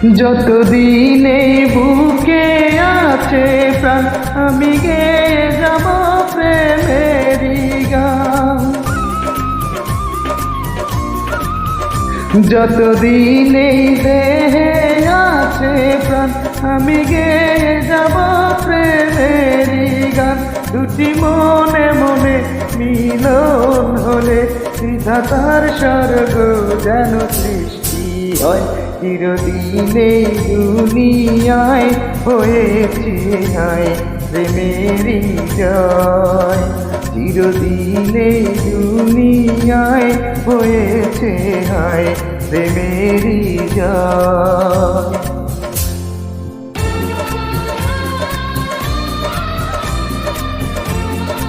যতদিন এই বুকে আছে প্রাণ, আমি গেয়ে যাব প্রেমেরই গান। যতদিন এই দেহে আছে প্রাণ, আমি গেয়ে যাব প্রেমেরই গান। দুটি মনে মনে মিলন হলে বিধাতার স্বর্গ যেন সৃষ্টি হয়। চিরদিন এই দুনিয়ায় হয়েছে হায় প্রেমেরই জয়। চিরদিন এই দুনিয়ায় হয়েছে হায় প্রেমেরই জয়।